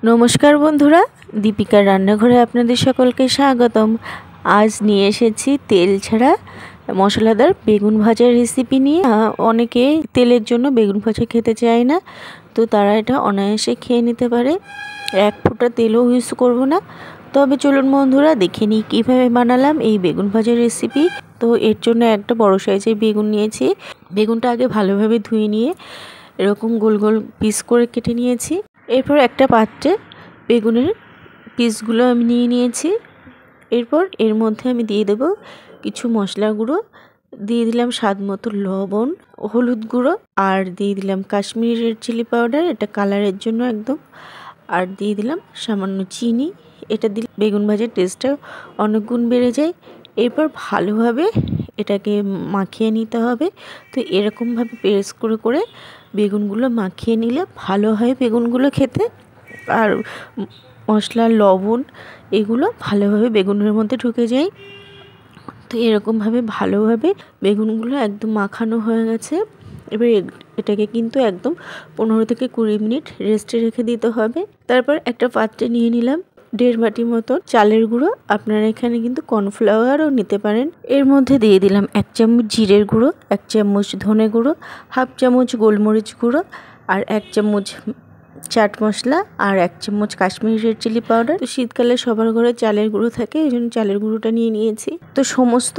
नमस्कार बंधुरा दीपिकार रान्नाघरे आपनादेर सकलके स्वागतम। आज निये एसेछि तेल छाड़ा मशलादार बेगुन भाजार रेसिपि निये। अनेके तेलेर जोन्नो बेगुन भाजा खेते चाय ना, तो तारा एटा अनायासे खेये निते पारे। एक फोঁটা तेलও इउज करब ना। तबे चलुन बंधुरा देखे निই किभाबे बानालाम এই বেগুন ভাজার রেসিপি। তো এর জন্য একটা বড় সাইজের বেগুন নিয়েছি। বেগুনটা আগে ভালোভাবে ধুয়ে নিয়ে এরকম গোল গোল পিস করে কেটে নিয়েছি। এরপর একটা পাত্রে বেগুনের পিসগুলো আমি নিয়ে নিয়েছি। এরপর এর মধ্যে আমি দিয়ে দেব কিছু মশলা গুঁড়ো, দিয়ে দিলাম স্বাদ মতো লবণ, হলুদ গুঁড়ো, আর দিয়ে দিলাম কাশ্মীরি রেড চিলি পাউডার, এটা কালারের জন্য একদম, আর দিয়ে দিলাম সামান্য চিনি। এটা দিলে বেগুন ভাজার টেস্টটা অনেক গুণ বেড়ে যায়। এরপর ভালোভাবে এটাকে মাখিয়ে নিতে হবে। তো এরকমভাবে প্রেস করে করে বেগুনগুলো মাখিয়ে নিলে ভালো হয় বেগুনগুলো খেতে। আর মশলা লবণ এগুলো ভালোভাবে বেগুনের মধ্যে ঢুকে যায়। তো এরকমভাবে ভালোভাবে বেগুনগুলো একদম মাখানো হয়ে গেছে। এবার এটাকে কিন্তু একদম 15 থেকে 20 মিনিট রেস্টে রেখে দিতে হবে। তারপর একটা পাত্রে নিয়ে নিলাম 1.5 বাটি মতো চালের গুঁড়ো। আপনারা এখানে কিন্তু কর্নফ্লাওয়ারও নিতে পারেন। এর মধ্যে দিয়ে দিলাম 1 চামচ জিরের গুঁড়ো, 1 চামচ ধনে গুঁড়ো, হাফ চামচ গোলমরিচ গুঁড়ো, আর 1 চামচ চাট মশলা, আর 1 চামচ কাশ্মীরি রেড চিলি পাউডার। তো শীতকালে সবার ঘরে চালের গুঁড়ো থাকে, এই জন্য চালের গুঁড়োটা নিয়ে নিয়েছি। তো সমস্ত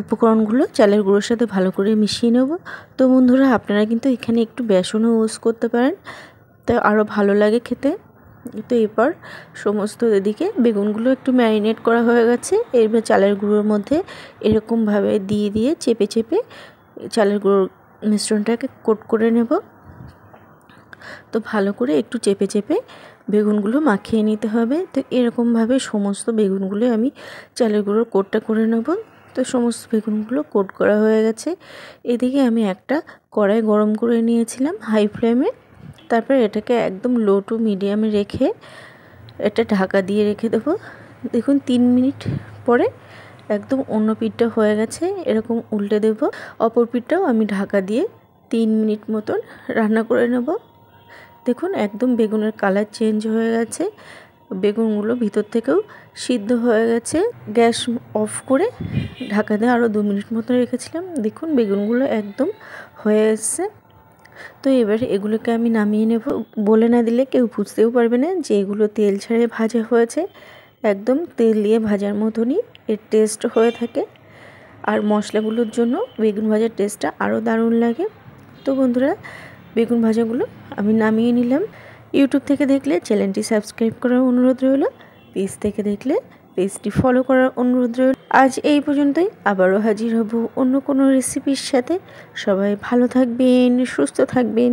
উপকরণগুলো চালের গুঁড়োর সাথে ভালো করে মিশিয়ে নেব। তো বন্ধুরা আপনারা কিন্তু এখানে একটু বেসনও ইউজ করতে পারেন, তো আরও ভালো লাগে খেতে। তো এরপর সমস্ত এদিকে বেগুনগুলো একটু ম্যারিনেট করা হয়ে গেছে। এরপর চালের গুঁড়োর মধ্যে এরকমভাবে দিয়ে দিয়ে চেপে চেপে চালের গুঁড়োর মিশ্রণটাকে কোট করে নেব। তো ভালো করে একটু চেপে চেপে বেগুনগুলো মাখিয়ে নিতে হবে। তো এরকমভাবে সমস্ত বেগুনগুলো আমি চালের গুঁড়োর কোটটা করে নেব। তো সমস্ত বেগুনগুলো কোট করা হয়ে গেছে। এদিকে আমি একটা কড়াই গরম করে নিয়েছিলাম হাই ফ্লেমে। তারপর এটাকে একদম লো টু মিডিয়ামে রেখে এটা ঢাকা দিয়ে রেখে দেবো। দেখুন 3 মিনিট পরে একদম অন্য পিঠটা হয়ে গেছে। এরকম উল্টে দেব। অপর পিঠটাও আমি ঢাকা দিয়ে 3 মিনিট মতন রান্না করে নেব। দেখুন একদম বেগুনের কালার চেঞ্জ হয়ে গেছে, বেগুনগুলো ভিতর থেকেও সিদ্ধ হয়ে গেছে। গ্যাস অফ করে ঢাকা দিয়ে আরও 2 মিনিট মতো রেখেছিলাম। দেখুন বেগুনগুলো একদম হয়ে এসছে। তো এবার এগুলোকে আমি নামিয়ে নেব। বলে না দিলে কেউ বুঝতেও পারবে না যে এগুলো তেল ছাড়িয়ে ভাজা হয়েছে। একদম তেল দিয়ে ভাজার মতনই এর টেস্ট হয়ে থাকে। আর মশলাগুলোর জন্য বেগুন ভাজার টেস্টটা আরও দারুণ লাগে। তো বন্ধুরা বেগুন ভাজাগুলো আমি নামিয়ে নিলাম। ইউটিউব থেকে দেখলে চ্যানেলটি সাবস্ক্রাইব করার অনুরোধ রইল, পেজ থেকে দেখলে পেজটি ফলো করার অনুরোধ রইল। আজ এই পর্যন্তই, আবারও হাজির হব অন্য কোনো রেসিপির সাথে। সবাই ভালো থাকবেন, সুস্থ থাকবেন।